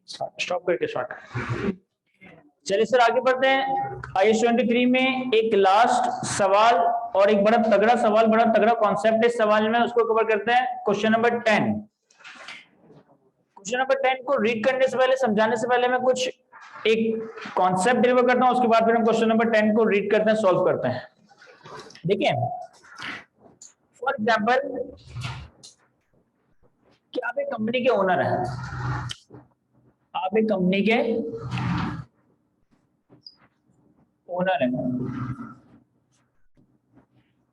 Stop करके start. चलिए sir आगे बढ़ते हैं। IAS 23 में एक लास्ट सवाल और एक बड़ा तगड़ा सवाल, बड़ा तगड़ा कॉन्सेप्ट इस सवाल में, उसको कवर करते हैं। Question number 10। क्वेश्चन नंबर 10 को रीड करने से पहले, समझाने से पहले मैं कुछ एक कॉन्सेप्ट डिलीवर करता हूं, उसके बाद फिर हम क्वेश्चन नंबर 10 को रीड करते हैं, सॉल्व करते हैं। देखिए फॉर एग्जाम्पल कि आप एक कंपनी के ओनर हैं, आप एक कंपनी के ओनर है।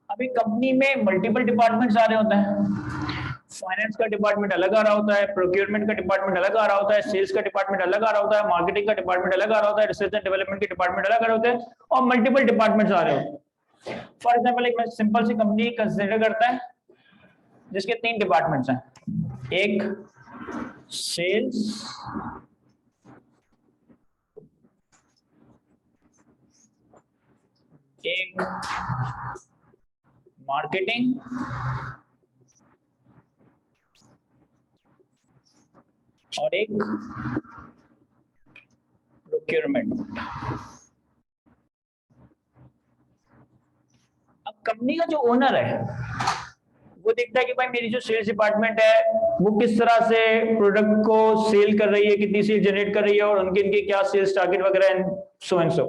अभी कंपनी में मल्टीपल डिपार्टमेंट्स आ रहे होते हैं। फाइनेंस का डिपार्टमेंट अलग आ रहा होता है, प्रोक्योरमेंट का डिपार्टमेंट अलग आ रहा होता है, सेल्स का डिपार्टमेंट अलग आ रहा होता है, मार्केटिंग का डिपार्टमेंट अलग आ रहा होता है, रिसर्च एंड डेवलपमेंट के डिपार्टमेंट अलग आ रहे होते हैं, और मल्टीपल डिपार्टमेंट्स आ रहे होते हैं। फॉर एग्जाम्पल एक सिंपल सी कंपनी कंसिडर करता है जिसके 3 डिपार्टमेंट्स हैं। एक सेल्स, एक मार्केटिंग, और एक प्रोक्योरमेंट। अब कंपनी का जो ओनर है वो देखता है कि भाई मेरी जो सेल्स डिपार्टमेंट है वो किस तरह से प्रोडक्ट को सेल कर रही है, कितनी सेल जनरेट कर रही है, और उनके इनके क्या सेल्स टारगेट वगैरह एंड सो।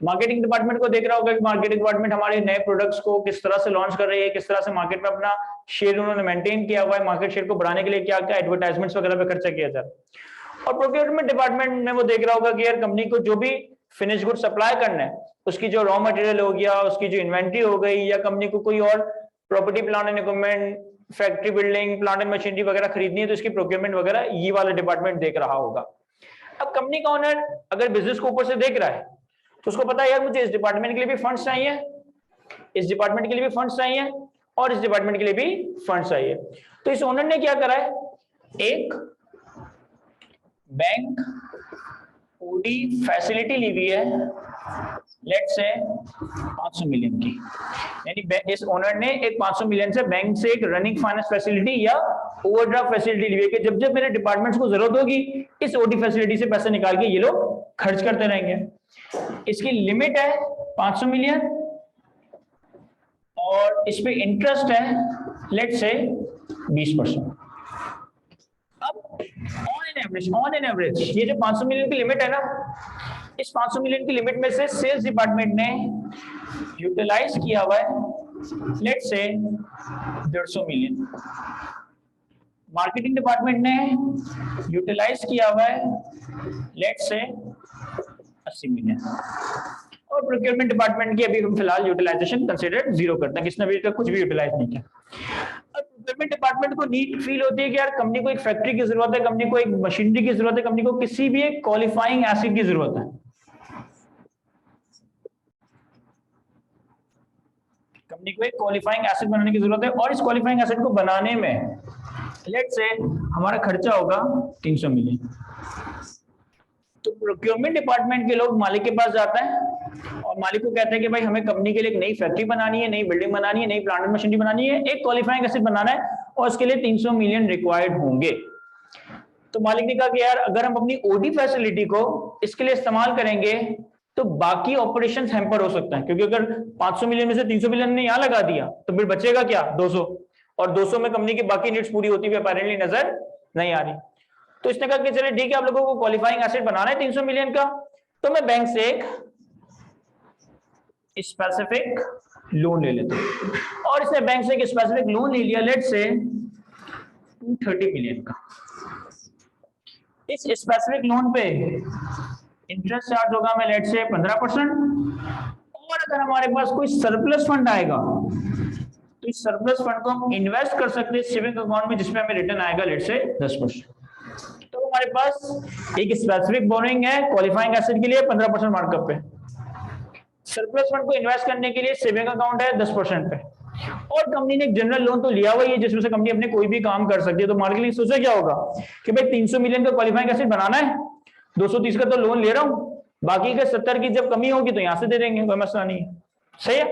मार्केटिंग डिपार्टमेंट को देख रहा होगा कि मार्केटिंग डिपार्टमेंट हमारे नए प्रोडक्ट्स को किस तरह से लॉन्च कर रही है, किस तरह से मार्केट में अपना शेयर उन्होंने मेंटेन किया हुआ है, मार्केट शेयर को बढ़ाने के लिए क्या क्या एडवर्टाइजमेंट्स वगैरह पे खर्चा किया जा रहा है। और प्रोक्योरमेंट डिपार्टमेंट में वो देख रहा होगा कि यार कंपनी को जो भी फिनिश गुड सप्लाई करना है, उसकी जो रॉ मटेरियल हो गया, उसकी जो इन्वेंट्री हो गई, या कंपनी को कोई और property plant and equipment, factory building, plant and machinery वगैरह खरीदनी है, तो इसकी प्रोक्योरमेंट वगैरह ये वाला डिपार्टमेंट देख रहा होगा। अब कंपनी का ओनर अगर बिजनेस को ऊपर से देख रहा है तो उसको पता है यार मुझे इस डिपार्टमेंट के लिए भी फंड्स चाहिए, इस डिपार्टमेंट के लिए भी फंड्स चाहिए, और इस डिपार्टमेंट के लिए भी फंड्स चाहिए। तो इस ओनर ने क्या करा है, एक बैंक ओडी फैसिलिटी ली हुई है, लेट्स से 500 मिलियन की। यानी इस ओनर ने एक 500 मिलियन से बैंक से एक रनिंग फाइनेंस फैसिलिटी या ओवरड्राफ्ट फैसिलिटी ली हुई है कि जब जब मेरे डिपार्टमेंट्स को जरूरत होगी इस ओडी फैसिलिटी से पैसे निकाल के ये लोग खर्च करते रहेंगे। इसकी लिमिट है 500 मिलियन और इस पे इंटरेस्ट है लेट्स से 20%। अब ऑन एन एवरेज ये जो 500 मिलियन की लिमिट है ना, इस 500 मिलियन की लिमिट में से सेल्स डिपार्टमेंट ने यूटिलाइज किया हुआ है let's say 150 million, marketing department ने यूटिलाइज किया हुआ है लेट्स से 80 मिलियन, और प्रोक्योरमेंट डिपार्टमेंट की अभी हम फिलहाल यूटिलाइजेशन कंसीडर 0 करते हैं, किसने अभी तक कुछ भी यूटिलाइज नहीं किया। अब प्रोक्योरमेंट डिपार्टमेंट को नीड फील होती है कि यार कंपनी को एक फैक्ट्री की जरूरत है, कंपनी को एक मशीनरी की जरूरत है, कंपनी को किसी भी एक क्वालिफाइंग एसिड की जरूरत है। कंपनी को एक क्वालिफाइंग एसिड बनाने की जरूरत है, और इस क्वालिफाइंग एसिड को बनाने में लेट्स से हमारा खर्चा होगा 300 मिलियन। तो प्रोक्योरमेंट डिपार्टमेंट के लोग मालिक के पास जाते हैं और मालिक को कहते हैं कि भाई हमें कंपनी के लिए एक नई फैक्ट्री बनानी है, नई बिल्डिंग बनानी है, नई प्लांट एंड मशीनरी बनानी है, एक क्वालिफाइंग एसिड बनाना है, और उसके लिए 300 मिलियन रिक्वायर्ड होंगे। तो मालिक ने कहा कि यार अगर हम अपनी ओडी फैसिलिटी को इसके लिए इस्तेमाल करेंगे तो बाकी ऑपरेशंस हैम्पर हो सकते हैं, क्योंकि अगर 500 मिलियन में से 300 मिलियन ने यहां लगा दिया तो फिर बचेगा क्या, 200, और 200 में कंपनी की बाकी नीड्स पूरी होती हुई अपेरेंटली नजर नहीं आ रही। तो इसने कहा कि चलिए ठीक है, आप लोगों को क्वालिफाइंग एसिड बनाना है 300 मिलियन का, तो मैं बैंक से एक स्पेसिफिक लोन ले लेता हूं, और इसने बैंक से एक स्पेसिफिक लोन ले लिया लेट्स से 230 मिलियन का। इस स्पेसिफिक लोन पे इंटरेस्ट चार्ज होगा मैं लेट्स से 15%, और अगर हमारे पास कोई सरप्लस फंड आएगा तो इस सरप्लस फंड को हम इन्वेस्ट कर सकते हैं सेविंग अकाउंट में, जिसमें हमें रिटर्न आएगा लेट्स से 10%। तो हमारे पास एक स्पेसिफिक बोरिंग है क्वालिफाइंग एसिड के लिए 15% मार्कअप पे, सरप्लस फंड को इन्वेस्ट करने के लिए सेविंग अकाउंट है 10% पे, और कंपनी ने एक जनरल लोन तो लिया हुआ है जिसमें से कंपनी अपने कोई भी काम कर सकती है। तो मार्केट ने सोचा क्या होगा कि भाई 300 मिलियन का क्वालिफाइंग एसिड बनाना है, 230 का तो लोन ले रहा हूं, बाकी के 70 की जब कमी होगी तो यहां से दे देंगे, कोई मसला नहीं है। सही है।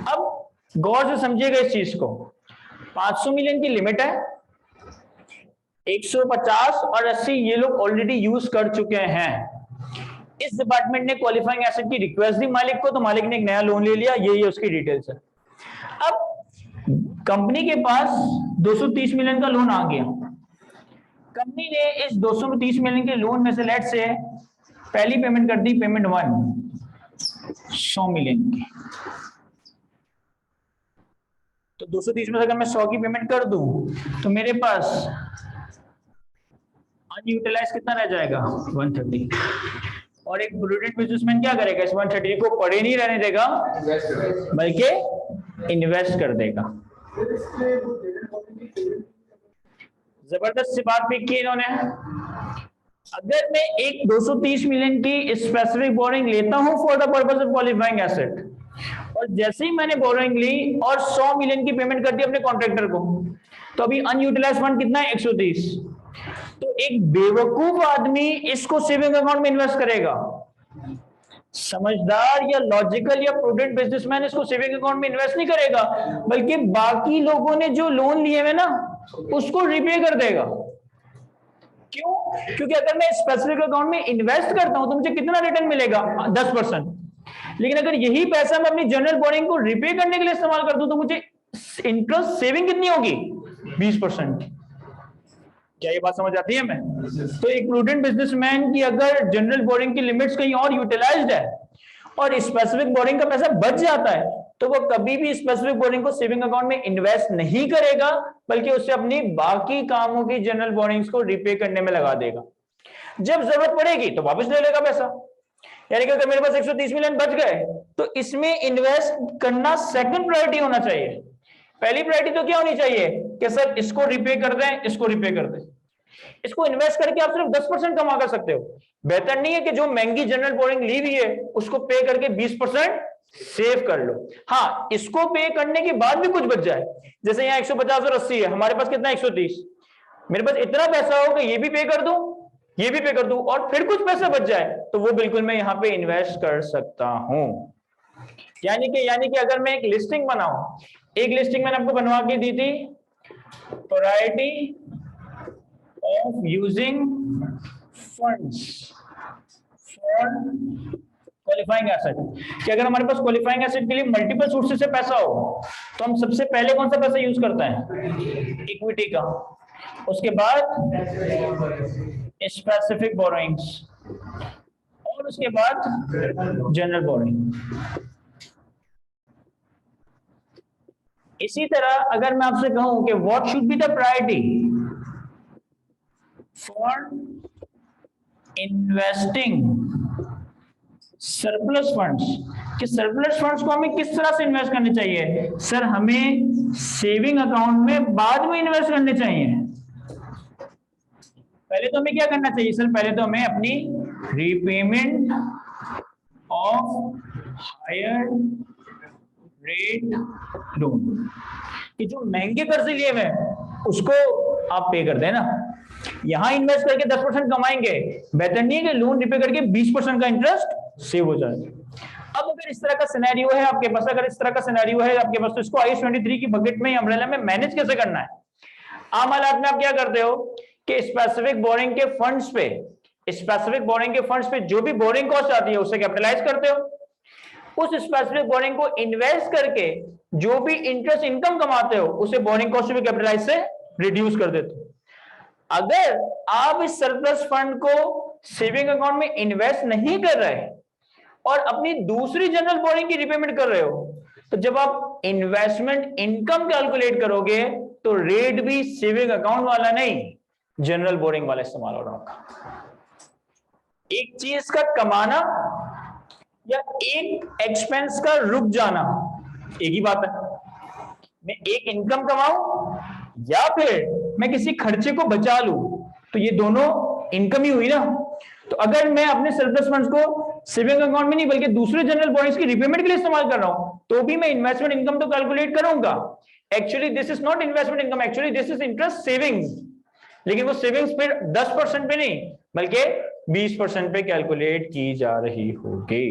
अब गौर से समझिएगा इस चीज को, 500 मिलियन की लिमिट है, 150 और 80 ये लोग ऑलरेडी यूज कर चुके हैं। इस डिपार्टमेंट ने क्वालिफाइंग एसेट की रिक्वेस्ट दी मालिक को, तो मालिक ने एक नया लोन ले लिया। ये उसकी डिटेल्स है। अब कंपनी के पास 230 मिलियन का लोन आ गया। कंपनी ने इस 230 मिलियन के लोन में से लेट से पहली पेमेंट कर दी, पेमेंट 1 100 मिलियन की। तो 230 में से अगर मैं 100 की पेमेंट कर दूं तो मेरे पास अनयूटिलाइज कितना रह जाएगा, 130। और एक प्रूडेंट बिजनेसमैन क्या करेगा, इस 130 को पड़े नहीं रहने देगा बल्कि इन्वेस्ट कर देगा। जबरदस्त सी बात भी की इन्होंने। अगर मैं एक 230 मिलियन की स्पेसिफिक बोरिंग लेता हूं for the purpose of qualifying asset, और जैसे ही मैंने बोरिंग ली और 100 मिलियन की पेमेंट कर दी अपने कॉन्ट्रैक्टर को, तो अभी अनयूटिलाइज फंड कितना है, 130। तो एक बेवकूफ आदमी इसको सेविंग अकाउंट में इन्वेस्ट करेगा, समझदार या लॉजिकल या प्रूडेंट बिजनेसमैन इसको सेविंग अकाउंट में इन्वेस्ट नहीं करेगा, बल्कि बाकी लोगों ने जो लोन लिए हुए ना उसको रिपे कर देगा। क्यों? क्योंकि अगर मैं स्पेसिफिक अकाउंट में इन्वेस्ट करता हूं तो मुझे कितना रिटर्न मिलेगा, 10%। लेकिन अगर यही पैसा मैं अपनी जनरल बोरिंग को रिपे करने के लिए इस्तेमाल कर दूं तो मुझे इंटरेस्ट सेविंग कितनी होगी, 20%। क्या ये बात समझ आती है मैं? तो एक प्रूडेंट बिजनेसमैन की अगर जनरल बोरिंग की लिमिट्स कहीं और यूटिलाइज्ड है और स्पेसिफिक बोरिंग का पैसा बच जाता है, तो वो कभी भी स्पेसिफिक बोरिंग को सेविंग अकाउंट में इन्वेस्ट नहीं करेगा, बल्कि उससे अपनी बाकी कामों की जनरल बोरिंग्स को रिपे करने में लगा देगा। जब जरूरत पड़ेगी तो वापस ले लेगा पैसा। यानी कि अगर मेरे पास 130 मिलियन बच गए तो इसमें इन्वेस्ट करना सेकंड प्रायोरिटी होना चाहिए। पहली प्रायोरिटी तो क्या होनी चाहिए कि सर इसको रिपे कर दें, इसको रिपे कर दें। इसको इन्वेस्ट करके आप सिर्फ 10% कमा कर सकते हो। बेहतर नहीं है कि जो महंगी जनरल बोरिंग ली हुई है उसको पे करके 20% सेव कर लो। हाँ, इसको पे करने के बाद भी कुछ बच जाए, जैसे यहाँ 150 और 80 है, हमारे पास कितना 130, मेरे पास इतना पैसा हो कि ये भी पे कर दूं, ये भी पे कर दूं, और फिर कुछ पैसा बच जाए तो वो बिल्कुल मैं यहाँ पे इन्वेस्ट कर सकता हूं। यानी कि अगर मैं एक लिस्टिंग बनाऊं, एक लिस्टिंग मैंने आपको बनवा के दी थी, priority of using funds for qualifying asset, कि अगर हमारे पास क्वालिफाइंग एसेट के लिए मल्टीपल सोर्सेस से पैसा हो तो हम सबसे पहले कौन सा पैसा यूज करते हैं, इक्विटी का, उसके बाद स्पेसिफिक बोरोइंग्स, और उसके बाद जनरल बोरोइंग। इसी तरह अगर मैं आपसे कहूं कि what should be the priority for investing surplus funds, कि सरप्लस फंड्स को हमें किस तरह से इन्वेस्ट करने चाहिए, सर हमें सेविंग अकाउंट में बाद में इन्वेस्ट करने चाहिए। पहले तो हमें क्या करना चाहिए सर, पहले तो हमें अपनी repayment of higher rate loan, कि जो महंगे कर्ज लिए हुए उसको आप पे कर देना। यहां इन्वेस्ट करके 10% कमाएंगे, बेहतर नहीं है कि लोन रिपे करके 20% का इंटरेस्ट सेव हो जाए। अब अगर इस तरह का सिनेरियो है आपके पास, अगर इस तरह का सिनेरियो है आपके पास, तो इसको IS23 की बकेट में, अम्ब्रेला में मैनेज कैसे करना है। आम हालात में आप क्या करते हो कि स्पेसिफिक बोरिंग के फंड्स पे, स्पेसिफिक बोरिंग के फंड्स पे जो भी बोरिंग कॉस्ट आती है उसे कैपिटलाइज करते हो, उस स्पेसिफिक बोरिंग को इन्वेस्ट करके जो भी इंटरेस्ट इनकम कमाते हो उसे बोरिंग कॉस्ट भी कैपिटलाइज से रिड्यूस कर देते हो। अगर आप इस सरप्लस फंड को सेविंग अकाउंट में इन्वेस्ट नहीं कर रहे और अपनी दूसरी जनरल बोरिंग की रिपेमेंट कर रहे हो, तो जब आप इन्वेस्टमेंट इनकम कैलकुलेट करोगे तो रेट भी सेविंग अकाउंट वाला नहीं, जनरल बोरिंग वाला इस्तेमाल हो रहा होगा। एक चीज का कमाना या एक एक्सपेंस का रुक जाना एक ही बात है। मैं एक इनकम कमाऊं या फिर मैं किसी खर्चे को बचा लूं, तो ये दोनों इनकम ही हुई ना। तो अगर मैं अपने सरप्लस फंड्स को सेविंग अकाउंट में नहीं बल्कि दूसरे जनरल बोरिंग्स की रिपेमेंट के लिए इस्तेमाल कर रहा हूं, तो भी मैं इन्वेस्टमेंट इनकम तो कैलकुलेट करूंगा। Actually this is not investment income, actually this is interest savings, लेकिन वो सेविंग्स फिर 10% पे नहीं बल्कि 20% पे कैलकुलेट की जा रही होगी।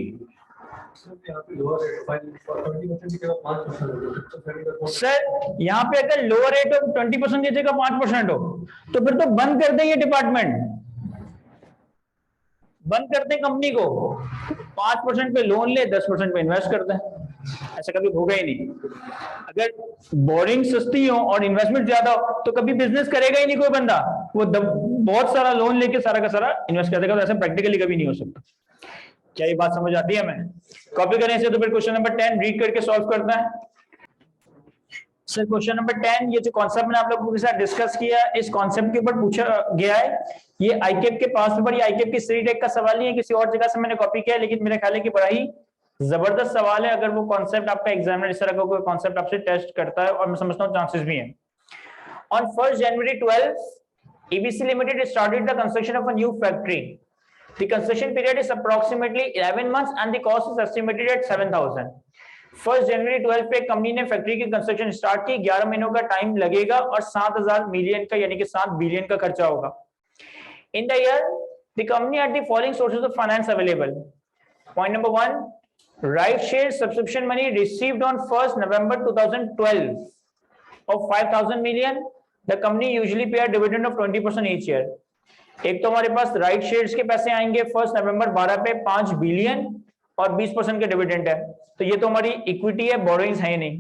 सर यहाँ पे अगर लोअर रेट ऑफ 20% की जगह 5% हो तो फिर तो बंद कर दें ये डिपार्टमेंट, बंद करते कंपनी को, 5% पे लोन ले, 10% पे इन्वेस्ट करते हैं। ऐसा कभी होगा ही नहीं। अगर बोरिंग सस्ती हो और इन्वेस्टमेंट ज्यादा हो तो कभी बिजनेस करेगा ही नहीं कोई बंदा, वो बहुत सारा लोन लेके सारा का सारा इन्वेस्ट कर देगा, तो ऐसा प्रैक्टिकली कभी नहीं हो सकता। क्या ये बात समझ आती है? हमें कॉपी करने से तो फिर क्वेश्चन नंबर 10 रीड करके सॉल्व करना है। सर क्वेश्चन नंबर 10, ये जो कॉन्सेप्ट मैंने आप लोगों के साथ डिस्कस किया, इस कॉन्सेप्ट के ऊपर पूछा गया है। ये आईकेप के पास पेपर, ये आईकेप की स्टडी डेक का सवाल नहीं है, किसी और जगह से मैंने कॉपी किया है, लेकिन मेरे ख्याल है कि बड़ा ही जबरदस्त सवाल है। अगर वो कॉन्सेप्ट आपका एग्जामिनर इस तरह का कोई कॉन्सेप्ट आपसे टेस्ट करता है, और मैं समझता हूँ चांसेस भी हैं। On 1 January 12, EBC Limited started the construction of a new factory. The construction period is approximately 11 months and the cost is estimated at 7,000. 1 January 12 पे कंपनी ने फैक्ट्री की कंस्ट्रक्शन स्टार्ट की, 11 महीनों का टाइम लगेगा और 7,000 मिलियन का यानी कि 7 बिलियन का खर्चा होगा। In the year, the company had the following sources of finance available. Point number 1, right share subscription money received on 1st November 2012 of 5,000 million. The company usually pay a dividend of 20% each year. एक तो हमारे पास right shares के पैसे आएंगे 1 नवंबर 12 पे 5 billion और 20% के dividend है, तो ये तो हमारी इक्विटी है, बोरोइंग्स है ही नहीं।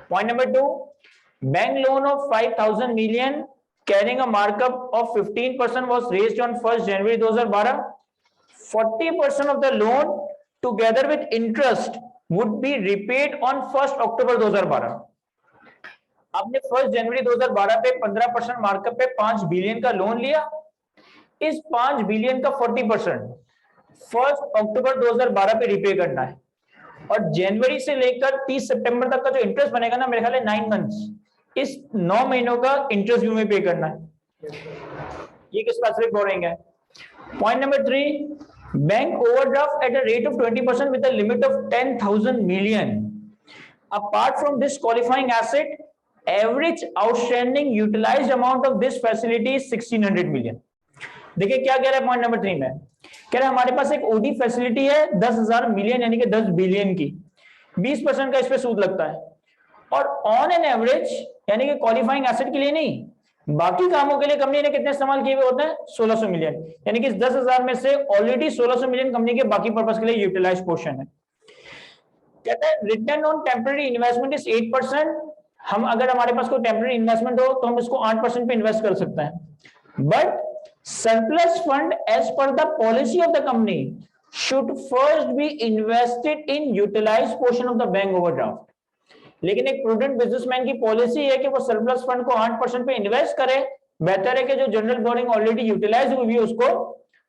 Point number 2, bank loan of 5,000 million carrying a markup of 15% was raised on 1 January 2012. 40% of the loan together with interest would be repaid on 1 अक्टूबर 2012. आपने 1 जनवरी 2012 पे 15% मार्कअप पे 5 बिलियन का लोन लिया, इस 5 बिलियन का 40% 1 अक्टूबर 2012 पे रिपे करना है, और जनवरी से लेकर 30 सितंबर तक का जो इंटरेस्ट बनेगा ना, मेरे ख्याल है 9 मंथ्स, इस 9 महीनों का इंटरेस्ट भी हमें पे करना है। ये किस स्पेसिफिक बोरिंग है। Point number 3, bank overdraft at a rate of 20% with a limit of 10,000 million. Apart from this qualifying asset, average outstanding utilised amount of this facility is 1,600 million. देखिए क्या कह रहा है पॉइंट नंबर 3 में, कह रहा है हमारे पास एक ओडी फैसिलिटी है 10,000 मिलियन यानी कि 10 बिलियन की, 20% का इस पे सूद लगता है, और ऑन एन एवरेज यानी कि क्वालिफाइंग एसेट के लिए नहीं, बाकी कामों के लिए कंपनी ने कितने इस्तेमाल किए हुए होते हैं 1,600 मिलियन, यानी कि 10,000 में से ऑलरेडी 1,600 मिलियन कंपनी के बाकी पर्पस के लिए यूटिलाइज पोर्शन है। कहता है return on temporary investment is 8%. हम अगर हमारे पास कोई टेम्पररी इन्वेस्टमेंट हो तो हम इसको 8% पे इन्वेस्ट कर सकते हैं, but surplus fund as per the policy of the company should first be invested in utilized portion of the bank overdraft. लेकिन एक प्रूडेंट बिजनेसमैन की पॉलिसी है कि वो सरप्लस फंड को 8% पे इन्वेस्ट करे, बेहतर है कि जो जनरल बोरिंग ऑलरेडी यूटिलाइज हुई है उसको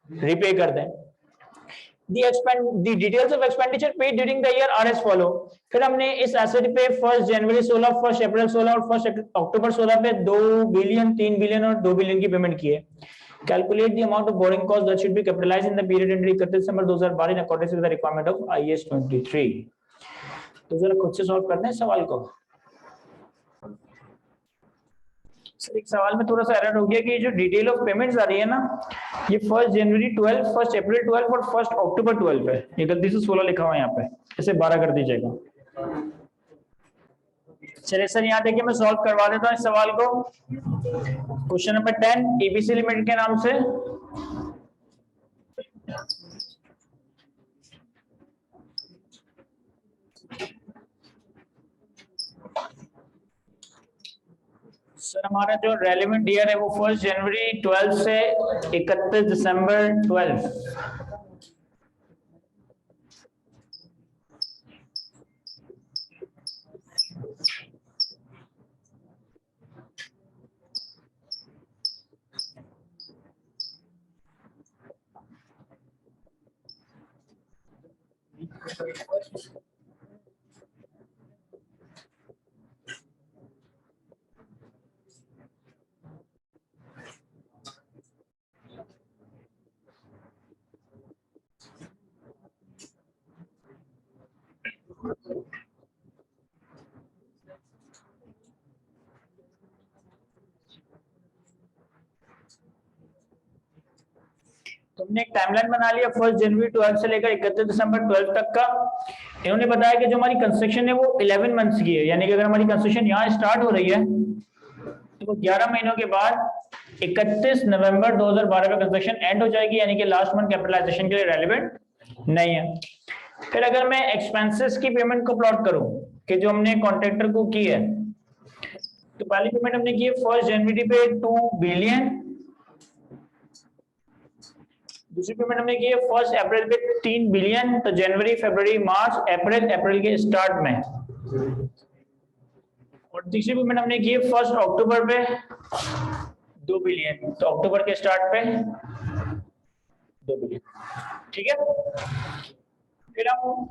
रिपे कर दें। The details of expenditure paid during the year are as follow. फिर हमने इस एसेट पे 1 जनवरी 16, 1 अप्रैल 16 और 1 अक्टूबर 16 पे 2 बिलियन, 3 बिलियन और 2 बिलियन की पेमेंट की है। Calculate the amount of borrowing cost that should be capitalized in the period ending 31 December 2012 in accordance with the requirement of IAS 23. तो जरा खुद से सॉल्व करना है सवाल को। सर एक सवाल में थोड़ा सा एरर हो गया कि जो डिटेल ऑफ पेमेंट्स आ रही है ना, ये 1 जनवरी 12, 1 अप्रैल 12 और 1 अक्टूबर 12 है, ये गलती से 16 लिखा हुआ है यहाँ पे, इसे 12 कर दीजिएगा। चलिए सर यहाँ देखिए मैं सॉल्व करवा देता हूँ इस सवाल को। क्वेश्चन नंबर 10 एबीसी लिमिटेड के नाम से, सर हमारा जो रेलेवेंट ईयर है वो 1 जनवरी 12 से 31 दिसंबर 12। तुमने एक टाइमलाइन बना लिया 1 जनवरी 12 से लेकर 31 दिसंबर 12 तक का। इन्होंने बताया कि जो हमारी कंस्ट्रक्शन है वो 11 मंथ्स की है, यानी कि अगर हमारी कंस्ट्रक्शन यहाँ स्टार्ट हो रही है तो वो 11 महीनों के बाद 31 नवंबर 2012 में कंस्ट्रक्शन एंड हो जाएगी, यानी कि लास्ट मंथ कैपिटलाइजेशन के लिए रेलेवेंट नहीं है। फिर अगर मैं एक्सपेंसेस की पेमेंट को प्लॉट करूं कि जो हमने कॉन्ट्रैक्टर को की है, तो पहली पेमेंट हमने की है 1 जनवरी पे 2 बिलियन, दूसरी पेमेंट हमने की है 1 अप्रैल पे 3 बिलियन, तो जनवरी फरवरी मार्च अप्रैल, अप्रैल के स्टार्ट में, और तीसरी पेमेंट हमने की है 1 अक्टूबर पे 2 बिलियन, तो अक्टूबर के स्टार्ट पे 2 बिलियन। ठीक है, फिर हम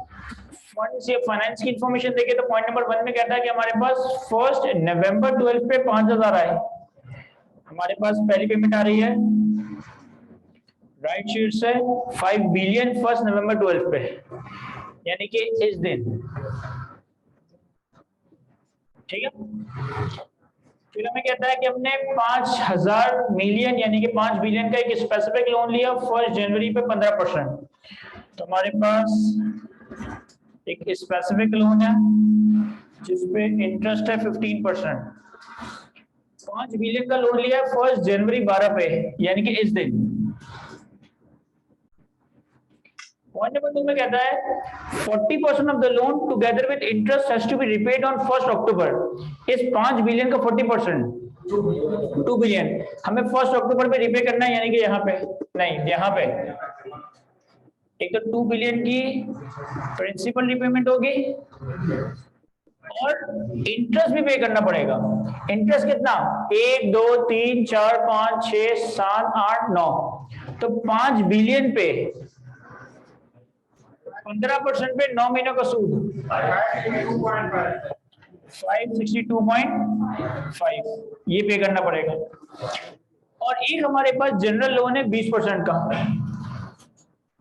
फंड्स या फाइनेंस की इंफॉर्मेशन देखें तो पॉइंट नंबर 1 में कहता है कि हमारे पास 1 नवंबर 12 पे 5000 आए। हमारे पास पहली पेमेंट आ रही है राइट शीट से 5 बिलियन 1 नवंबर 12 पे, यानी कि इस दिन। ठीक है, फिर हमें कहता है कि हमने 5000 मिलियन यानी कि 5 बिलियन का एक स्पेसिफिक लोन लिया 1 जनवरी पे 15%, तो हमारे पास एक स्पेसिफिक लोन है जिसपे इंटरेस्ट है 15%। 5 बिलियन का लोन लिया 1 जनवरी 12 पे, यानी कि इस दिन। पॉइंट नंबर 2 में कहता है 40% of the loan together with interest has to be repaid on 1 October. इस 5 बिलियन का 40% 2 बिलियन हमें 1 अक्टूबर पे रिपे करना है, यानी कि यहाँ पे नहीं, यहाँ पे एक तो 2 बिलियन की प्रिंसिपल रिपेमेंट होगी और इंटरेस्ट भी पे करना पड़ेगा। इंटरेस्ट कितना? 1 2 3 4 5 6 7 8 9, तो 5 बिलियन पे 15% पे 9 महीनों का सूद 562.5 ये पे करना पड़ेगा। और एक हमारे पास जनरल लोन है 20% का,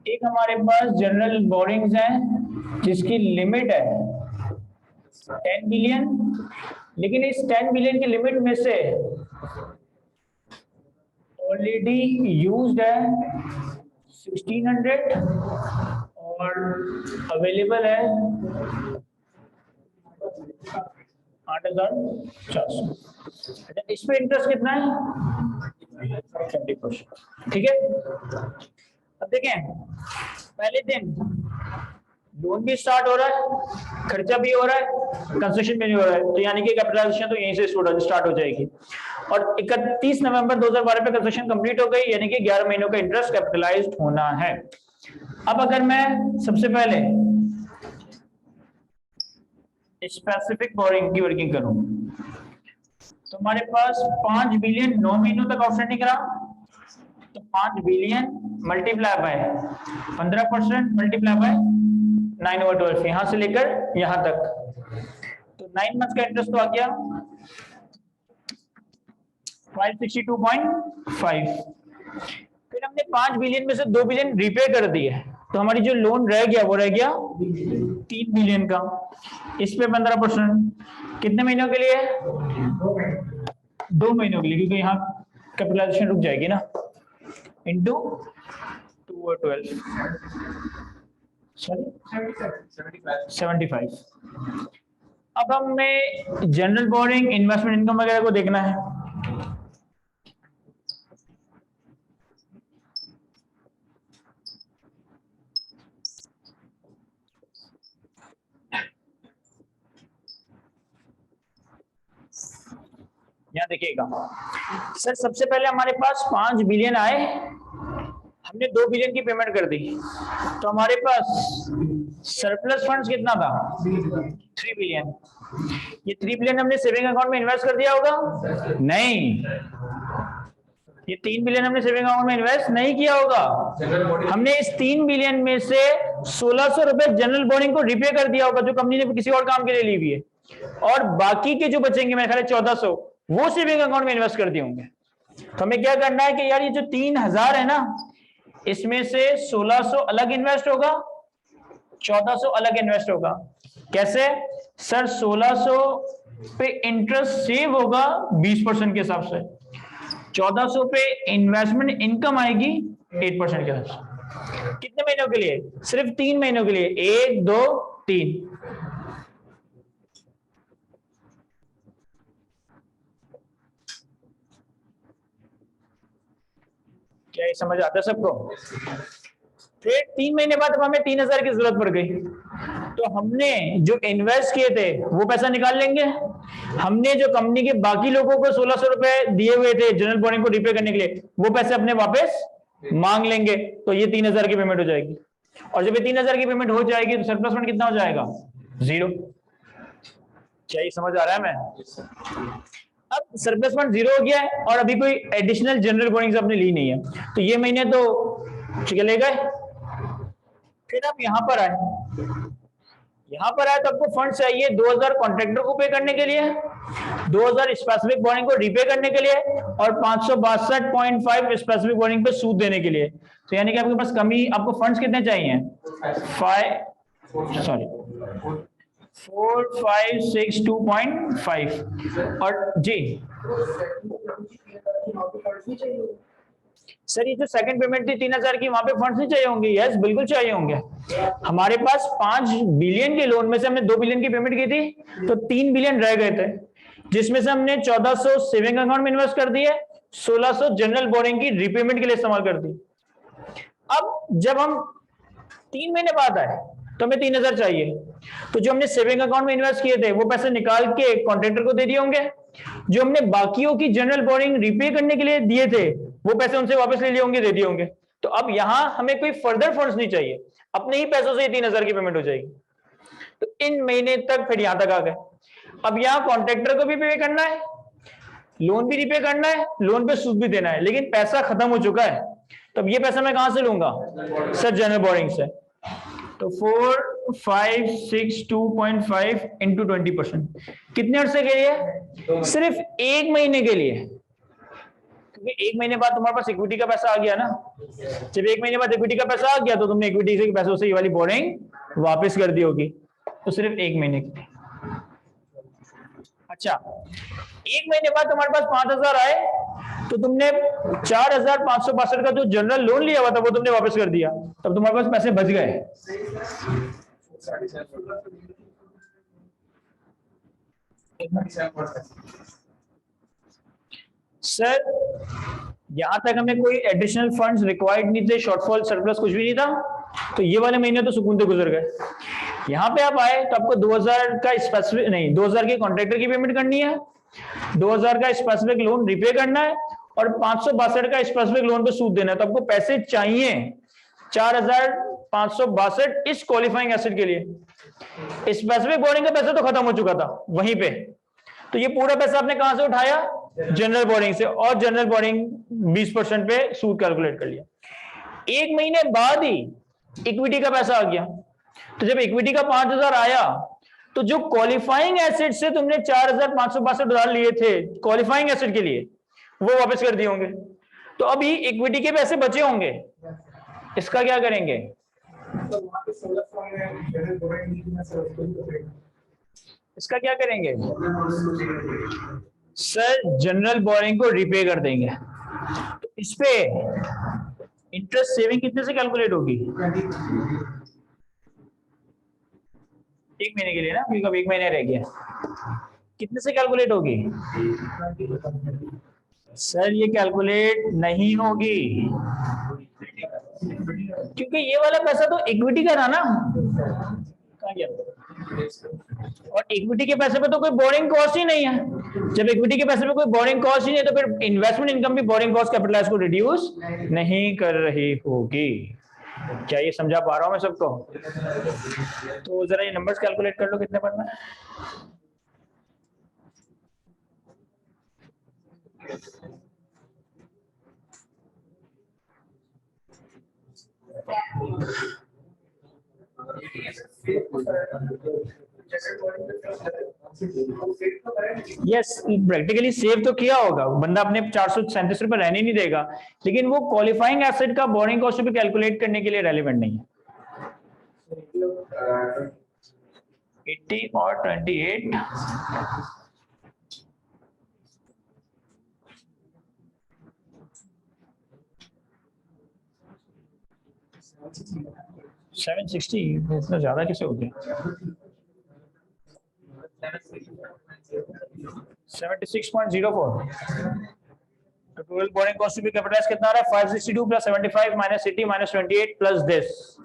एक हमारे पास जनरल बोरिंग्स हैं जिसकी लिमिट है 10 बिलियन, लेकिन इस 10 बिलियन की लिमिट में से ऑलरेडी यूज्ड है 1600 और अवेलेबल है 8400। इस पे इंटरेस्ट कितना है? 20%। ठीक है, अब देखें पहले दिन लोन भी स्टार्ट हो रहा है, खर्चा भी हो रहा है, कंस्ट्रक्शन भी नहीं हो रहा है, तो यानी कि कैपिटलाइजेशन तो यहीं से स्टार्ट हो जाएगी। और 31 नवंबर 2012 पे कंस्ट्रक्शन कंप्लीट हो गई, यानी कि 11 महीनों का इंटरेस्ट कैपिटलाइज्ड होना है। अब अगर मैं सबसे पहले स्पेसिफिक बोरिंग की वर्किंग करूं तो हमारे पास 5 बिलियन 9 महीनों तक आउटस्टैंडिंग रहा, तो 5 billion multiply by 15% multiply by 9/12 यहां से लेकर यहां तक, तो 9 मंथ्स का इंटरेस्ट तो आ गया 562.5। फिर हमने 5 बिलियन में से 2 बिलियन रीपे कर दिए, तो हमारी जो लोन रह गया वो रह गया 3 बिलियन का। इस पे 15% कितने महीनों के लिए? 2 महीनों के लिए, क्योंकि यहाँ कैपिटलाइजेशन रुक जाएगी ना, इंटू 2/12 75। अब हमें जनरल बोरिंग इन्वेस्टमेंट इनकम वगैरह को देखना है। यहाँ देखिएगा सर, सबसे पहले हमारे पास 5 बिलियन आए, हमने 2 बिलियन की पेमेंट कर दी, तो हमारे पास सरप्लस फंड्स कितना था? 3 बिलियन। ये 3 बिलियन हमने सेविंग अकाउंट में इन्वेस्ट कर दिया होगा? नहीं, ये 3 बिलियन हमने सेविंग अकाउंट में इन्वेस्ट नहीं किया होगा। हमने इस 3 बिलियन में से 1600 रुपए जनरल बोरिंग को रिपे कर दिया होगा, जो कंपनी ने किसी और काम के लिए ली हुई है, और बाकी के जो बचेंगे मेरे ख्याल 1400 वो सेविंग अकाउंट में इन्वेस्ट कर दिए होंगे। तो हमें क्या करना है कि यार ये जो 3000 है ना, इसमें से 1600 अलग इन्वेस्ट होगा, 1400 अलग इन्वेस्ट होगा। कैसे सर? 1600 पे इंटरेस्ट सेव होगा 20% के हिसाब से, 1400 पे इन्वेस्टमेंट इनकम आएगी 8% के साथ। कितने महीनों के लिए? सिर्फ 3 महीनों के लिए, 1 2 3। क्या ये समझ आता है सबको? फिर 3 महीने बाद अब हमें 3000 की जरूरत पड़ गई, तो हमने जो इन्वेस्ट किए थे वो पैसा निकाल लेंगे। हमने जो कंपनी के बाकी लोगों को 1600 रुपए दिए हुए थे जनरल बॉन्डिंग को रिपे करने के लिए, वो पैसे अपने वापस मांग लेंगे, तो ये 3000 की पेमेंट हो जाएगी। और जब ये 3000 की पेमेंट हो जाएगी तो सरप्लस फंड कितना हो जाएगा? 0। क्या ये समझ आ रहा है? मैं अब सरप्लस फंड 0 हो गया है और अभी कोई एडिशनल जनरल बॉन्डिंग्स आपने ली नहीं है, तो ये महीने तो चले गए। फिर आप यहां पर आए तो आपको फंड चाहिए 2000 कॉन्ट्रैक्टर को पे करने के लिए, 2000 स्पेसिफिक बॉन्डिंग को रिपे करने के लिए और 562.5 स्पेसिफिक बॉन्डिंग पे सूद देने के लिए। तो यानी कि आपके पास कमी, आपको फंड्स कितने चाहिए? 4562.5। और जी सर, ये जो सेकंड पेमेंट थी 3000 की, वहां पे फंड्स नहीं चाहिए होंगे? यस, बिल्कुल चाहिए होंगे। हमारे पास 5 बिलियन के लोन में से हमने 2 बिलियन की पेमेंट की थी, तो 3 बिलियन रह गए थे, जिसमें से हमने 1400 सेविंग अकाउंट में इन्वेस्ट कर दिए, 1600 जनरल बोरिंग की रिपेमेंट के लिए इस्तेमाल कर दी। अब जब हम 3 महीने बाद आए तो हमें 3000 चाहिए, तो जो हमने सेविंग अकाउंट में इन्वेस्ट किए थे वो पैसे निकाल के कॉन्ट्रैक्टर को दे दिए होंगे, जो हमने बाकियों की जनरल बोरिंग रिपे करने के लिए दिए थे वो पैसे उनसे वापस ले लिए होंगे, दे दिए होंगे। तो अब यहां हमें कोई फर्दर फंड्स नहीं चाहिए, अपने ही पैसों से 3000 की पेमेंट हो जाएगी। तो इन महीने तक फिर यहां तक आ गए। अब यहां कॉन्ट्रैक्टर को भी पे करना है, लोन भी रिपे करना है, लोन पे सूद भी देना है, लेकिन पैसा खत्म हो चुका है। तो अब ये पैसा मैं कहां से लूंगा? सर, जनरल बोरिंग से। तो 4562.5 इंटू 20%, कितने अरसे के लिए? सिर्फ 1 महीने के लिए, क्योंकि 1 महीने बाद तुम्हारे पास इक्विटी का पैसा आ गया ना। जब 1 महीने बाद इक्विटी का पैसा आ गया तो तुमने इक्विटी से पैसों से ये वाली बोरिंग वापस कर दी होगी, तो सिर्फ 1 महीने की। अच्छा, 1 महीने बाद तुम्हारे पास 5000 आए तो तुमने 4562 का जो जनरल लोन लिया हुआ था वो तुमने वापस कर दिया, तब तुम्हारे पास पैसे बच गए। सर, यहां तक हमें कोई एडिशनल फंड्स रिक्वायर्ड नहीं थे, शॉर्टफॉल सरप्लस कुछ भी नहीं था, तो ये वाले महीने तो सुकून से गुजर गए। यहां पे आप आए तो आपको 2000 का स्पेसिफिक नहीं, 2000 की कॉन्ट्रैक्टर की पेमेंट करनी है, 2000 का स्पेसिफिक लोन रिपे करना है और 562 का स्पेसिफिक लोन पे सूद देना है। तो आपको पैसे चाहिए 4562 इस क्वालिफाइंग एसेट के लिए। स्पेसिफिक बोरिंग का पैसा तो खत्म हो चुका था वहीं पे, तो ये पूरा पैसा आपने कहां से उठाया? जनरल बोरिंग से, और जनरल बोरिंग 20% पे सूद कैलकुलेट कर लिया। 1 महीने बाद ही इक्विटी का पैसा आ गया, तो जब इक्विटी का 5000 आया तो जो क्वालिफाइंग एसेट से तुमने 4562 उधार लिए थे क्वालिफाइंग एसेट के लिए, वो वापस कर दिए होंगे। तो अभी इक्विटी के पैसे बचे होंगे, इसका क्या करेंगे? इसका क्या करेंगे? सर, जनरल बोरिंग को रिपे कर देंगे। तो इस पे इंटरेस्ट सेविंग कितने से कैलकुलेट होगी? 1 महीने के लिए ना, क्योंकि अब 1 महीने रह गया, कितने से कैलकुलेट होगी? सर, ये कैलकुलेट नहीं होगी, क्योंकि ये वाला पैसा तो इक्विटी का था ना। कहाँ गया? और इक्विटी के पैसे पे तो कोई बोरिंग कॉस्ट ही नहीं है। जब इक्विटी के पैसे पे कोई बोरिंग कॉस्ट ही नहीं है तो फिर इन्वेस्टमेंट इनकम भी बोरिंग कॉस्ट कैपिटलाइज को रिड्यूस नहीं कर रही होगी। क्या ये समझा पा रहा हूं मैं सबको? तो जरा ये नंबर्स कैलकुलेट कर लो, कितने पड़ना है। यस, प्रैक्टिकली सेव तो किया होगा बंदा, अपने 437 रुपए रहने नहीं देगा, लेकिन वो क्वालिफाइंग एसेट का बोरिंग कॉस्ट भी कैलकुलेट करने के लिए रेलेवेंट नहीं है। 80 और 28 760 इतना ज्यादा कैसे हो गया? 76.04। तो total boring cost to be capitalize कितना आ रहा है? 562 plus 75 minus 80 minus 28 plus this.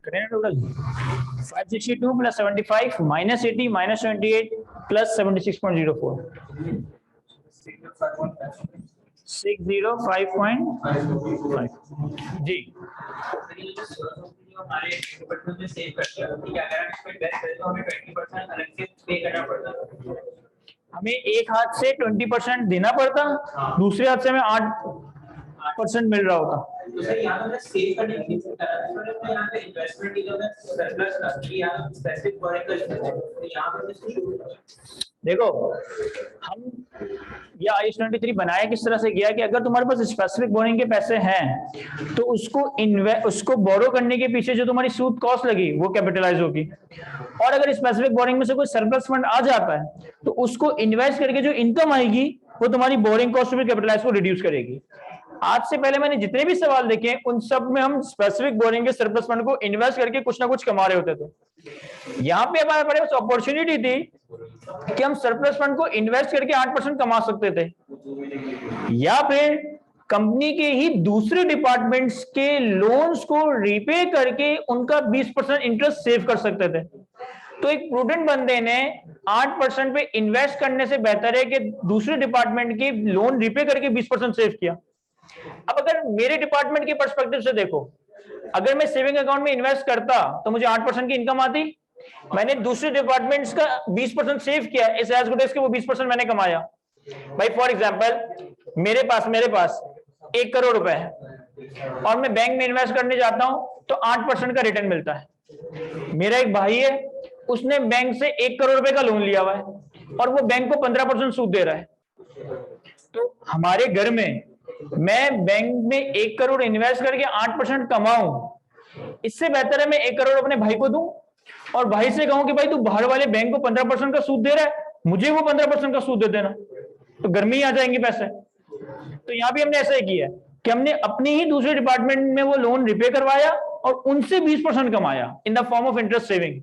करें total 562 plus 75 minus 80 minus 28 plus 76.04 605.5 जी। हमारे डिपार्टमेंट में सेव करते हैं, ठीक है, अगर हम इसको इन्वेस्ट करें तो हमें 20% अलग से पे करना पड़ता है। हमें एक हाथ से 20% देना पड़ता, दूसरे हाथ से हमें 8% मिल रहा होता। तो सर यहाँ पे सेव करने के लिए करा है, तो यहाँ पे इन्वेस्टमेंट की जो है सरप्लस का यहाँ स्पेसिफिक बोरिंग का तो यहाँ पे देखो हम या I-23 बनाया किस तरह से गया कि अगर तुम्हारे पास स्पेसिफिक बोरिंग के पैसे हैं तो उसको बोरो करने के पीछे जो तुम्हारी सूद कॉस्ट लगी वो कैपिटलाइज होगी, और अगर स्पेसिफिक बोरिंग में से कोई सरप्लस फंड आ जाता है तो उसको इन्वेस्ट करके जो इनकम आएगी वो तुम्हारी बोरिंग कॉस्ट भी कैपिटलाइज को रिड्यूस करेगी। आज से पहले मैंने जितने भी सवाल देखे उन सब में हम स्पेसिफिक बोरिंग के सरप्लस फंड को इन्वेस्ट करके कुछ ना कुछ कमा रहे होते थे। यहाँ पे हमारे पास अपॉर्चुनिटी थी कि हम सरप्लस फंड को इन्वेस्ट करके 8% कमा सकते थे, या फिर कंपनी के ही दूसरे डिपार्टमेंट्स के लोन्स को रीपे करके उनका 20% इंटरेस्ट सेव कर सकते थे। तो एक प्रूडेंट बंदे ने 8% पे इन्वेस्ट करने से बेहतर है कि दूसरे डिपार्टमेंट के लोन रीपे करके 20% सेव किया। अब अगर मेरे डिपार्टमेंट के पर्सपेक्टिव से देखो, अगर मैं सेविंग अकाउंट में इन्वेस्ट करता तो मुझे 8% की इनकम आती, मैंने दूसरे डिपार्टमेंट्स का 20% सेव किया, इस एज गुड एज के वो 20% मैंने कमाया। भाई फॉर एग्जांपल मेरे पास 1 करोड़ रुपए है और मैं बैंक में इन्वेस्ट करने जाता हूं तो 8% का रिटर्न मिलता है। मेरा एक भाई है, उसने बैंक से 1 करोड़ रुपए का लोन लिया हुआ है और वो बैंक को 15% सूद दे रहा है। तो हमारे घर में मैं बैंक में 1 करोड़ इन्वेस्ट करके 8% कमाऊं, इससे बेहतर है मैं 1 करोड़ अपने भाई को दूं और भाई से कहूं कि भाई तू बाहर वाले बैंक को 15% का सूद दे रहा है, मुझे वो 15% का सूद दे देना, तो घर में ही आ जाएंगे पैसे। तो यहां भी हमने ऐसा ही किया कि हमने अपने ही दूसरे डिपार्टमेंट में वो लोन रिपे करवाया और उनसे 20% कमाया in the form of interest saving.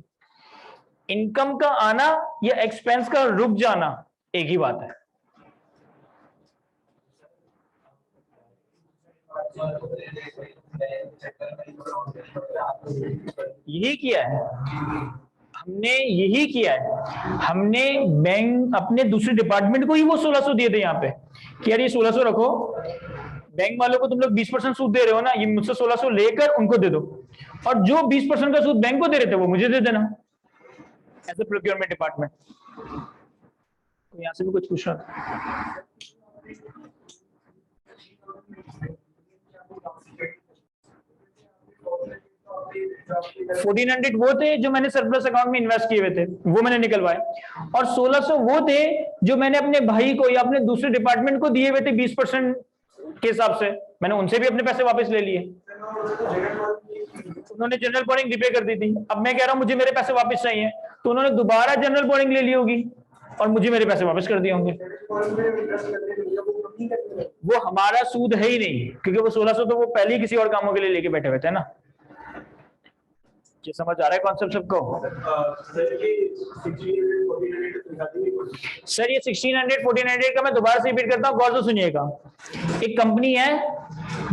Income का आना या एक्सपेंस का रुक जाना एक ही बात है। यही किया है हमने बैंक अपने दूसरे डिपार्टमेंट को ही वो 1600 दिए थे यहाँ पे कि यार ये 1600 रखो, बैंक वालों को तुम लोग 20% सूद दे रहे हो ना, ये मुझसे 1600 लेकर उनको दे दो, और जो 20% का सूद बैंक को दे रहे थे वो मुझे दे देना, एज ए प्रोक्योरमेंट डिपार्टमेंट। तो यहाँ से भी कुछ पूछना था? 1400 वो थे जो मैंने सरप्लस अकाउंट में इन्वेस्ट किए हुए थे, वो मैंने निकलवाए, और 1600 वो थे जो मैंने अपने भाई को या अपने दूसरे डिपार्टमेंट को दिए हुए थे 20% के हिसाब से, मैंने उनसे भी अपने पैसे वापस ले लिए। उन्होंने जनरल बोरिंग रिपे कर दी थी, अब मैं कह रहा हूं मुझे मेरे पैसे वापस चाहिए, तो उन्होंने दोबारा जनरल बोरिंग ले ली होगी और मुझे मेरे पैसे वापस कर दिए होंगे। वो हमारा सूद है ही नहीं, क्योंकि वो 1600 तो वो पहले ही किसी और कामों के लिए लेके बैठे हुए थे ना। ये समझ आ रहा है कॉन्सेप्ट सबको? सर ये 1600 1400 का मैं दोबारा से रिपीट करता हूँ, गौर से सुनिएगा। एक कंपनी है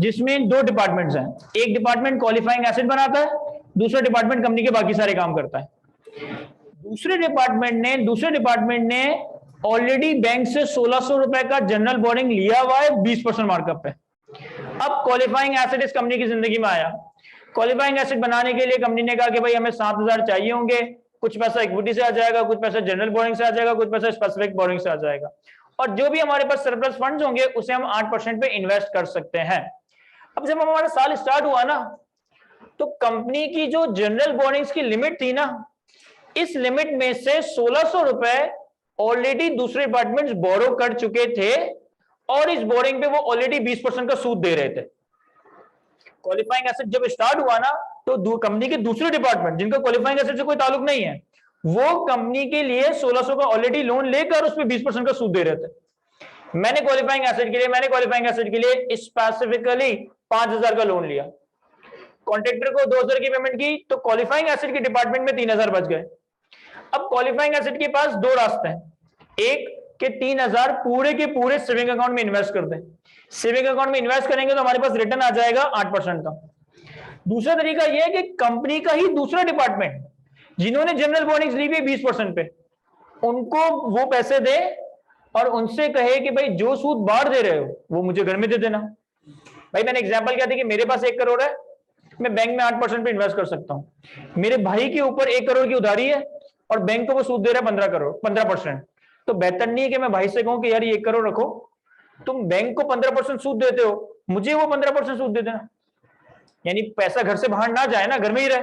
जिसमें 2 डिपार्टमेंट्स हैं, एक डिपार्टमेंट क्वालिफाइंग एसेट बनाता है, दूसरा डिपार्टमेंट कंपनी के बाकी सारे काम करता है। दूसरे डिपार्टमेंट ने ऑलरेडी बैंक से 1600 रुपए का जनरल बोरिंग लिया हुआ है 20% मार्कअप पे। अब क्वालिफाइंग एसेट इस कंपनी की जिंदगी में आया, क्वालिफाइंग एसेट बनाने के लिए कंपनी ने कहा कि भाई हमें 7000 चाहिए होंगे, कुछ पैसा इक्विटी से आ जाएगा, कुछ पैसा जनरल बोरिंग से आ जाएगा, कुछ पैसा स्पेसिफिक बोरिंग से आ जाएगा, और जो भी हमारे पास सरप्लस फंड्स होंगे उसे हम 8% पे इन्वेस्ट कर सकते हैं। अब जब हमारा साल स्टार्ट हुआ ना, तो कंपनी की जो जनरल बोरिंग्स की लिमिट थी ना, इस लिमिट में से 1600 रुपए ऑलरेडी दूसरे डिपार्टमेंट्स बोरो कर चुके थे और इस बोरिंग पे वो ऑलरेडी 20% का सूद दे रहे थे। क्वालिफाइंग एसेट जब स्टार्ट हुआ ना, तो कंपनी के दूसरे डिपार्टमेंट जिनका क्वालिफाइंग एसेट से कोई ताल्लुक नहीं है, वो कंपनी के लिए 1600 का ऑलरेडी लोन लेकर उसमें 20% का सूद दे रहे थे। मैंने क्वालिफाइंग एसेट के लिए स्पेसिफिकली 5000 का लोन लिया, कॉन्ट्रैक्टर को 2000 की पेमेंट की, तो क्वालिफाइंग एसेट के डिपार्टमेंट में 3000 बच गए। अब क्वालिफाइंग एसेट के पास दो रास्ते हैं, एक कि 3000 पूरे के पूरे सेविंग अकाउंट में इन्वेस्ट कर दें। सेविंग अकाउंट में इन्वेस्ट करेंगे तो हमारे पास रिटर्न आ जाएगा 8% का। दूसरा तरीका यह है कि कंपनी का ही दूसरा डिपार्टमेंट जिन्होंने जनरल बॉन्डिंग्स ली हुई 20% पे, उनको वो पैसे दे और उनसे कहे कि भाई जो सूद बाहर दे रहे हो वो मुझे घर में दे देना। भाई मैंने एग्जांपल क्या दी कि मेरे पास 1 करोड़ है, मैं बैंक में 8% पे इन्वेस्ट कर सकता हूं। मेरे भाई के ऊपर 1 करोड़ की उधारी है और बैंक को वो सूद दे रहा है 15%। तो बेहतर नहीं है कि मैं भाई से कहूं कि यार ये 1 करोड़ रखो, तुम बैंक को 15% सूद देते हो, मुझे वो 15% सूद दे देना। यानी पैसा घर से बाहर ना जाए ना, घर में ही रहे।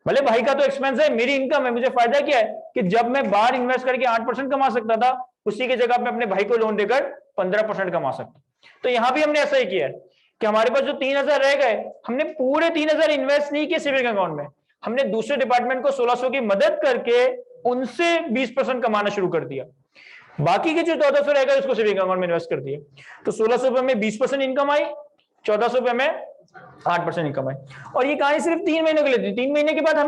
भले भाई का तो एक्सपेंस है, मेरी इनकम है, मुझे फायदा क्या है कि जब मैं बाहर इन्वेस्ट करके 8% कमा सकता था, उसी की जगह मैं अपने भाई को लोन देकर 15% कमा सकता। तो यहां भी हमने ऐसा ही किया कि हमारे पास जो 3000 रह गए, हमने पूरे 3000 इन्वेस्ट नहीं किए सेविंग अकाउंट में, हमने दूसरे डिपार्टमेंट को 1600 की मदद करके उनसे 20% कमाना शुरू कर दिया। बाकी के जो 1400 रह गए उसको सेविंग अकाउंट में इन्वेस्ट कर दिए। तो 1600 रुपए में 20% इनकम आई, 1400 रुपए में 8% इनकम आई। और ये कहानी सिर्फ 3 महीनों के लिए थी। 3 महीने के बाद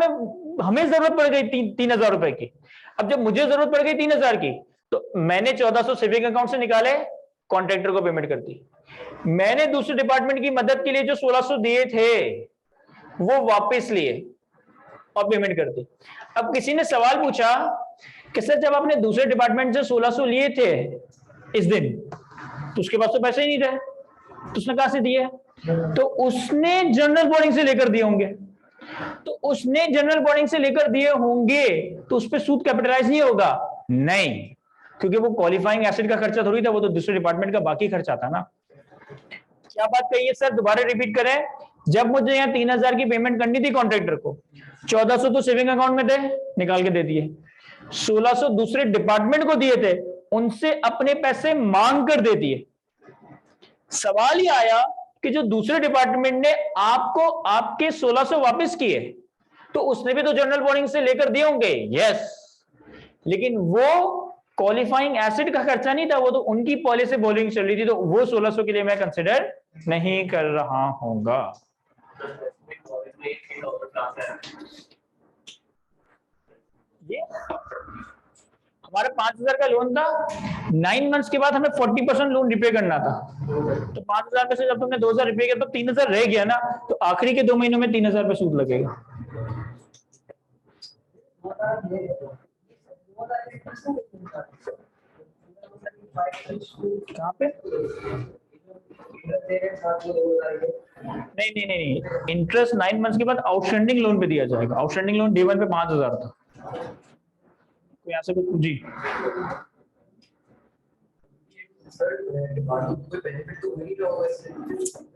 हमें जरूरत पड़ गई 3000 रुपए की। अब जब मुझे जरूरत पड़ गई 3000 की, तो मैंने 1400 सेविंग अकाउंट से निकाले, कॉन्ट्रैक्टर को पेमेंट कर दी। मैंने दूसरे डिपार्टमेंट की मदद के लिए जो 1600 दिए थे वो वापस लिए और पेमेंट कर दी। अब किसी ने सवाल पूछा कि सर जब आपने दूसरे डिपार्टमेंट से 1600 लिए थे इस दिन, तो उसके पास तो पैसे ही नहीं थे, तो उसने कहां से दिए? तो उसने जनरल बॉन्डिंग से लेकर दिए होंगे। तो उसने जनरल बॉन्डिंग से लेकर दिए होंगे तो उस पर सूद कैपिटलाइज नहीं होगा? नहीं, क्योंकि वो क्वालिफाइंग एसेट का खर्चा थोड़ी था, वो तो दूसरे डिपार्टमेंट का बाकी खर्चा था ना। क्या बात कही है सर? दोबारा रिपीट करें। जब मुझे यहाँ 3000 की पेमेंट करनी थी कॉन्ट्रैक्टर को, 1400 तो सेविंग अकाउंट में थे, निकाल के दे दिए। 1600 दूसरे डिपार्टमेंट को दिए थे, उनसे अपने पैसे मांग कर दे दिए। सवाल ये आया कि जो दूसरे डिपार्टमेंट ने आपको आपके 1600 वापस किए, तो उसने भी तो जनरल बॉन्डिंग से लेकर दिए होंगे। यस, लेकिन वो क्वालिफाइंग एसिड का खर्चा नहीं था, वो तो उनकी पॉलिसी बॉलिंग चल रही थी, तो वो 1600 के लिए मैं कंसिडर नहीं कर रहा हूंगा। ये हमारा 5000 का लोन था, 9 मंथ्स के बाद हमें 40% लोन रिपे करना था। तो 5000 में से जब तुमने 2000 रिपे किया तो 3000 रह गया ना, तो आखिरी के 2 महीनों में 3000 पे सूद लगेगा। कहाँ पे? नहीं, इंटरेस्ट 9 मंथ्स के बाद आउटस्टैंडिंग लोन पे दिया जाएगा। आउटस्टैंडिंग लोन डे 1 पे 5000 था। तो यहाँ से कुछ जी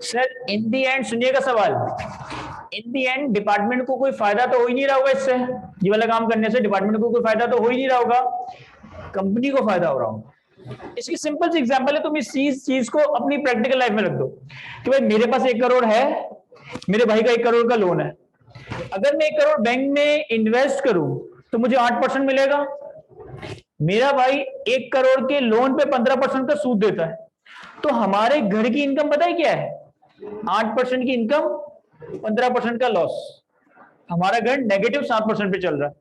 सर, इन दी एंड सुनिएगा सवाल, इन दी एंड डिपार्टमेंट को कोई फायदा तो हो ही नहीं रहा होगा इससे, ये वाला काम करने से डिपार्टमेंट को कोई फायदा तो हो ही नहीं रहा होगा, कंपनी को फायदा हो रहा होगा। इसकी सिंपल सी एग्जांपल है, तुम इस चीज को अपनी प्रैक्टिकल लाइफ में रख दो कि भाई मेरे पास 1 करोड़ है, मेरे भाई का 1 करोड़ का लोन है। अगर मैं 1 करोड़ बैंक में इन्वेस्ट करूं तो मुझे 8% मिलेगा। मेरा भाई 1 करोड़ के लोन पे 15% का सूद देता है। तो हमारे घर की इनकम पता है क्या है? 8% की इनकम, 15% का लॉस। हमारा घर नेगेटिव 7% पे चल रहा है।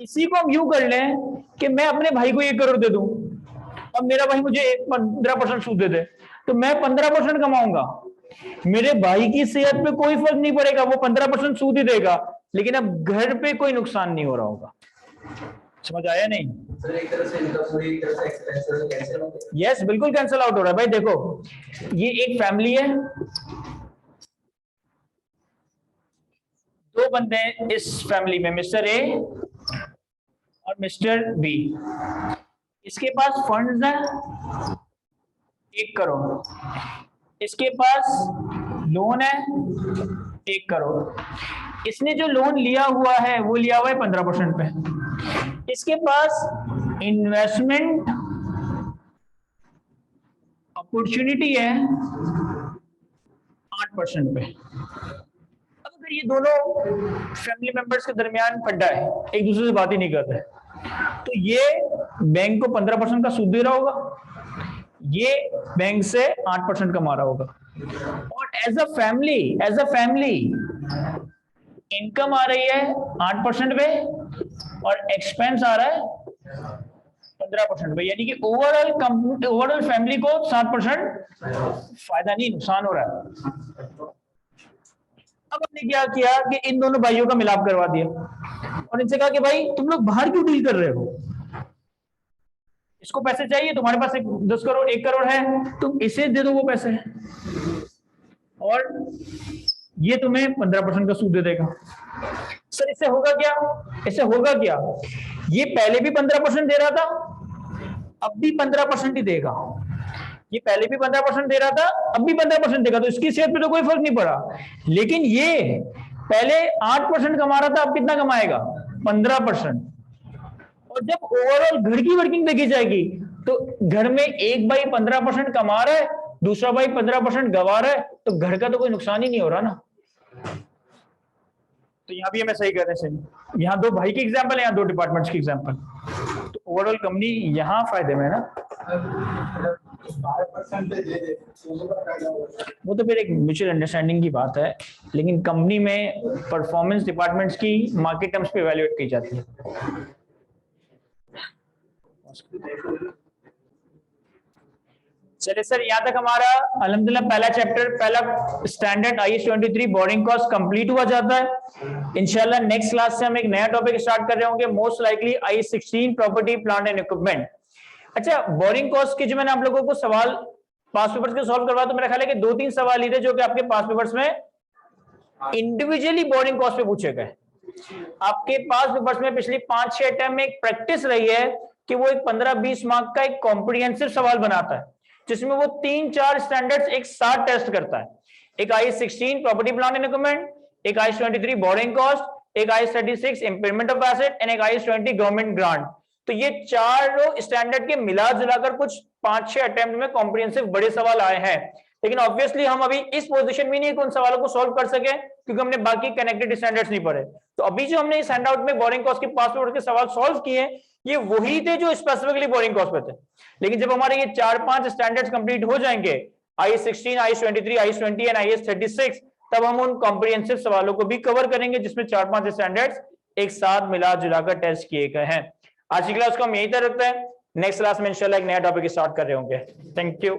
इसी को हम यूं कर लें कि मैं अपने भाई को 1 करोड़ दे दूं, अब मेरा भाई मुझे 15% सूद दे दे, तो मैं 15% कमाऊंगा। मेरे भाई की सेहत पे कोई फर्क नहीं पड़ेगा, वो 15% सूद ही देगा, लेकिन अब घर पे कोई नुकसान नहीं हो रहा होगा। समझ आया नहीं? सर एक तरह से इनकम पूरी एक तरह से एक्सपेंसेस कैंसिल हो गए। यस, बिल्कुल कैंसिल आउट हो रहा है। भाई देखो, ये एक फैमिली है, 2 बंदे हैं इस फैमिली में, मिस्टर ए और मिस्टर बी। इसके पास फंड्स हैं 1 करोड़, इसके पास लोन है 1 करोड़। इसने जो लोन लिया हुआ है वो लिया हुआ है 15% पे। इसके पास इन्वेस्टमेंट अपॉर्चुनिटी है 8% पे। अब अगर ये दोनों फैमिली मेंबर्स के दरमियान फड्डा है, एक दूसरे से बात ही नहीं करते, तो ये बैंक को 15% का सूद दे रहा होगा, ये बैंक से 8% कमा रहा होगा। और एज अ फैमिली इनकम आ रही है 8% पे और एक्सपेंस आ रहा है 15% पे, यानी कि ओवरऑल फैमिली को 7% फायदा नहीं नुकसान हो रहा है। अब हमने क्या किया कि इन दोनों भाइयों का मिलाप करवा दिया और इनसे कहा कि भाई तुम लोग बाहर क्यों डील कर रहे हो, इसको पैसे चाहिए, तुम्हारे पास 10 करोड़ 1 करोड़ है, तुम इसे दे दो वो पैसे और ये तुम्हें 15% का सूद दे देगा। सर इससे होगा क्या, ये पहले भी 15% दे रहा था, अब भी 15% ही देगा, ये पहले भी 15% दे रहा था, अब भी 15% देगा, तो इसकी सेहत पे तो कोई फर्क नहीं पड़ा। लेकिन ये पहले 8% कमा रहा था, अब कितना कमाएगा 15%। और जब ओवरऑल घर की वर्किंग देखी जाएगी तो घर में एक भाई 15% कमा रहा है, दूसरा भाई 15% गवा रहा है, तो घर का तो कोई नुकसान ही नहीं हो रहा ना। तो यहां भी हमें सही कर रहे हैं, यहाँ 2 भाई की एग्जांपल है, यहाँ 2 डिपार्टमेंट्स की एग्जांपल, तो ओवरऑल कंपनी यहाँ फायदे में है ना। वो तो फिर एक म्यूचुअल अंडरस्टैंडिंग की बात है, लेकिन कंपनी में परफॉर्मेंस डिपार्टमेंट्स की मार्केट टर्म्स पे इवैल्यूएट की जाती है। चलिए सर, यहाँ तक हमारा अल्हम्दुलिल्लाह पहला चैप्टर, पहला standard IS 23 borrowing cost complete हुआ जाता है। इंशाल्लाह नेक्स्ट क्लास से हम एक नया टॉपिक स्टार्ट कर रहे होंगे, most likely IS 16 property plant and equipment. अच्छा, बोरिंग कॉस्ट के जो मैंने आप लोगों को सवाल पास पेपर्स के सॉल्व करवा, तो मेरा ख्याल है कि 2-3 सवाल ही थे जो कि आपके पास पेपर्स में इंडिविजुअली बोरिंग कॉस्ट पे पूछे गए। आपके पास पेपर्स में पिछली 5-6 अटेम्प्ट में एक प्रैक्टिस रही है कि वो एक 15-20 मार्क का एक कॉम्प्रिहेंसिव सवाल बनाता है, जिसमें वो 3-4 स्टैंडर्ड्स एक साथ टेस्ट करता है। एक IS 16 property plant and equipment, एक IS 23 बोरिंग कॉस्ट, एक IS 36 impairment of asset and एक IS 20 गवर्नमेंट ग्रांट। तो ये चारों स्टैंडर्ड के मिला जुलाकर कुछ 5-6 अटेम्प्ट में कॉम्प्रिहेंसिव बड़े सवाल आए हैं। लेकिन ऑब्वियसली हम अभी इस पोजीशन में नहीं कि उन सवालों को सॉल्व कर सके, क्योंकि हमने बाकी कनेक्टेड स्टैंडर्ड्स नहीं पढ़े। तो अभी जो हमने इस हैंडआउट में बोरिंग कॉस्ट के पास पेपर के सवाल सॉल्व किए, ये वही थे जो स्पेसिफिकली बोरिंग कॉस्ट पे थे। लेकिन जब हमारे ये 4-5 स्टैंडर्ड्स कंप्लीट हो जाएंगे, IS 16, IS 23, IS 20 and IS 36, तब हम उन कॉम्प्रिहेंसिव सवालों को भी कवर करेंगे जिसमें 4-5 स्टैंडर्ड्स एक साथ मिला जुलाकर टेस्ट किए गए हैं। आज की क्लास को हम यहीं तक रखते हैं, नेक्स्ट क्लास में इंशाल्लाह एक नया टॉपिक स्टार्ट कर रहे होंगे। Thank you.